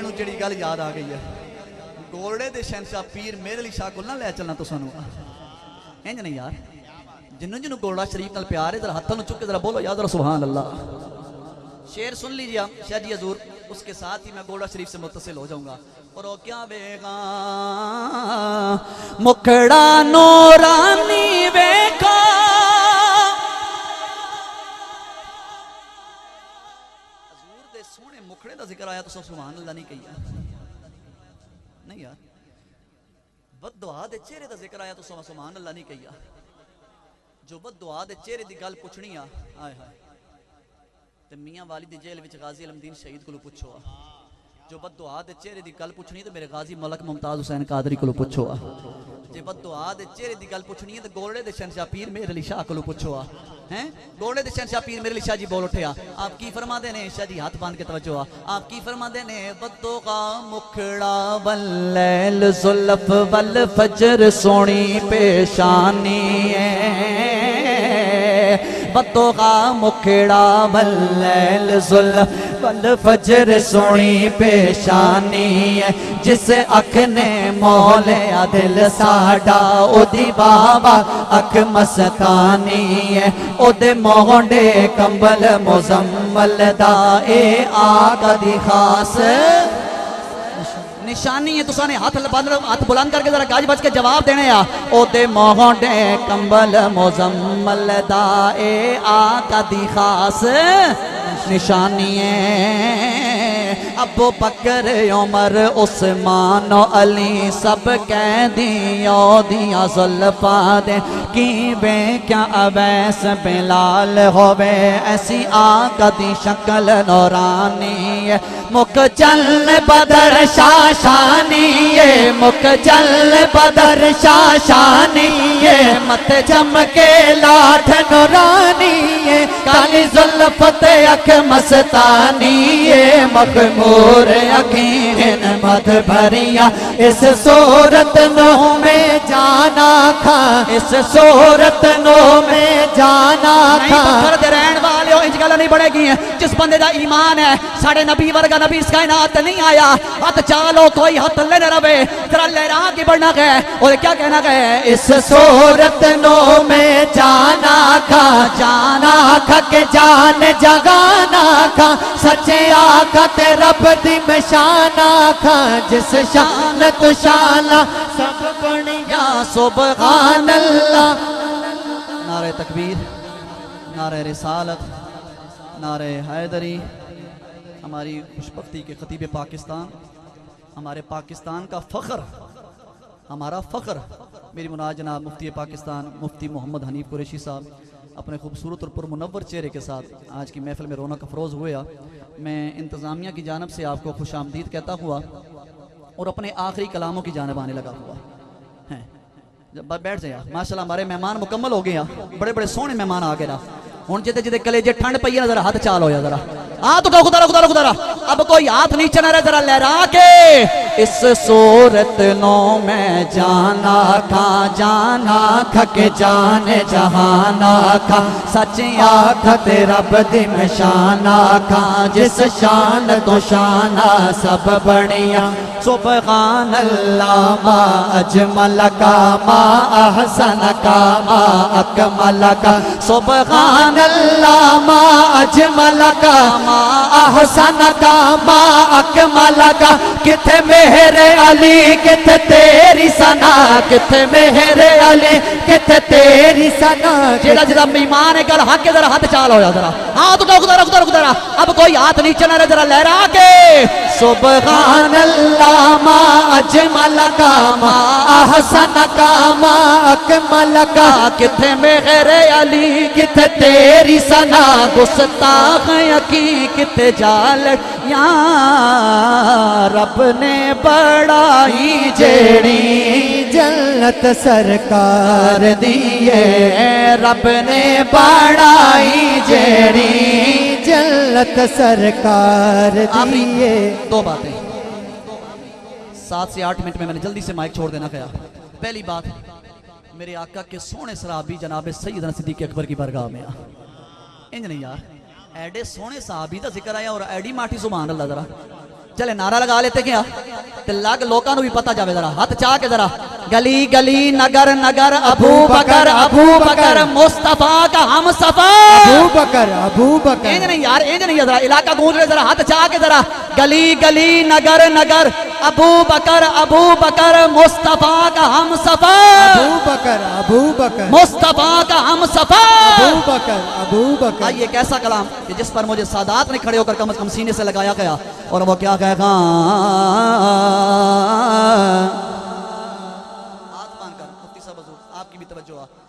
مینوں جڑی گل یاد آ گئی ہے گولڑے دے شہنشاہ پیر میرے علی شاہ کو نہ لے چلنا تو سانو انج نہیں یار جنوں جنوں گولڑا شریف نال پیار ہے ذرا ہاتھوں نوں چک کے ذرا بولو یا ذرا سبحان اللہ شعر سن لیجیے شاہ جی حضور اس کے ساتھ ہی میں گولڑا شریف سے متصل ہو جاؤں گا اور وہ کیا بیگا مکھڑا نورانی ویکھا حضور دے سونے مکھڑے دا ذکر آیا تو سبحان اللہ نہیں کہیا نہیں یار بد دعا دے چہرے دا ذکر آیا تو سبحان اللہ نہیں کہیا جو بد دعا دے چہرے دی گل پوچھنی آئے ہائے تے میاں والی دی جیل وچ غازی علمدین شہید کو پوچھو جو بد دعا دے چہرے دی گل پوچھنی تے میرے غازی ملک ممتاز حسین قادری کو پوچھو جے بد دعا دے چہرے دی گل پوچھنی ہے تے گولڑے دے شہنشاہ پیر میرے علی شاہ کو پوچھو ہیں گولڑے دے شہنشاہ پیر میرے علی شاہ جی بول اٹھیا آپ کی فرما دے نے شاہ جی ہاتھ باندھ کے توجہ آپ کی فرما دے نے بدوغا مکھڑا واللیل زلف والفجر سونی پیشانی ہے بدوغا مکھڑا واللیل زلف والفجر سونی پیشانی ہے جس اکھ نے مولیا دل ساڈا او دی بابا اکھ مستانی ہے او دے مونڈے کمبل مزمل دا اے آقا دی خاص نشانی ہے تسانے ہاتھ بلند کر کے ذرا گاج بچ کے جواب دینے او دے مونڈے کمبل مزمل دا اے آقا دی خاص نشانی ہے ابو بکر عمر عثمان و علی سب قیدیوں دیا زلفاں دے کی بے کیا اویس بلال ہوئے ایسی آقا دی شکل نورانی ہے مک چل بدر شاشانی ہے مک چل بدر شاشانی ہے مت جم کے لاٹھ نورانی ہے کالی زلفت اکھ مستانی ہے مخمور اکھین مد بھریا اس صورت نو میں جانا کھا اس صورت نو میں جانا کھا پتھر دے رہن والے ہو انج گلہ نہیں بڑھے گی ہیں جس بندے دا ایمان ہے ساڑھے نبی ورگا نبی اس کائنات نہیں آیا ہاتھ چالو کوئی ہاتھ لینے ربے ذرا لہرا کی بڑھنا گئے اور کیا کہنا گئے اس صورت نو میں جانا کھا کہ جان جگانا کھا سچے آقا تے رب دی مشانہ کھا جس شان تو شانہ سب بڑھیا سبحان اللہ نعرہ تکبیر نعرہ رسالت نعرہ حیدری ہماری خوشبختی کے خطیب پاکستان ہمارے پاکستان کا فخر ہمارا فخر میری مناج جناب مفتی پاکستان مفتی محمد حنیف قریشی صاحب اپنے خوبصورت اور پرمنور چہرے کے ساتھ آج کی محفل میں رونق افروز ہوئے میں انتظامیہ کی جانب سے آپ کو خوش آمدید کہتا ہوا اور اپنے آخری کلاموں کی جانب آنے لگا ہوا بیٹھ جائے ماشاءاللہ ہمارے مہمان مکمل ہو گئے بڑے بڑے سونے مہمان آ گئے ہوں جدے جدے کلیجے ٹھنڈ پئی ہے ذرا ہاتھ چال ہویا ذرا ہاتھ اٹھاؤ خدا اب کوئی ہاتھ نیچے نہ رہے ذرا لہرا کے اس صورت نو میں جانا کھا کہ جان جہانا کھا سچ آکھا تے رب دی مشانہ کھا جس شان تو شانہ سب بڑھیا سبحان اللہ ما اجمل کا ما احسن کا ما اکمل کا سبحان اللہ ما اجمل کا ما احسن کا ما اکمل کا کتھے مہر علی کتھے تیری ثنا کتھے مہر علی کتھے تیری ثنا جیڑا جیڑا ایمان ہے گل حق کے ذرا ہاتھ چال ہویا ذرا ہاتھ اٹھاؤ خدا اب کوئی ہاتھ نیچے نہ رہے ذرا لہرا کے سبحان اللہ ما اجمل کا ما احسن کا ما اکمل کا کتھے مہر علی کتھے تیری ثنا گستاخ یقین کتھے جال یا رب نے بڑائی جیڑی جنت سرکار دیئے رب نے بڑائی جیڑی جنت سرکار دیئے دو باتیں 7 سے 8 منٹ میں نے جلدی سے مائک چھوڑ دینا کہا پہلی بات میرے آقا کے سونے صحابی جناب سیدنا صدیق اکبر کی برگاہ میں انج نہیں یار ایڈے سونے صحابی دا ذکر آیا اور ایڈی ماٹھی سبحان اللہ ذرا چلے نعرہ لگا لیتے کیا تے لگ لوکاں نو بھی پتہ جاوے ذرا ہاتھ چاہ کے ذرا گلی گلی نگر نگر ابو بکر مصطفیٰ کا ہم صفا ابو بکر اینج نہیں یار اینج نہیں ذرا علاقہ گونج رہے ذرا ہاتھ چاہ کے ذرا گلی گلی نگر نگر ابو بکر مصطفیٰ کا ہم صفا ابو بکر مصطفیٰ کا ہم صفا ابو بکر آئیے ایک ایسا کلام کہ جس پر مجھے سادات نے کھڑے ہو کر کم از کم سینے سے لگایا گیا اور وہ کیا کہے گا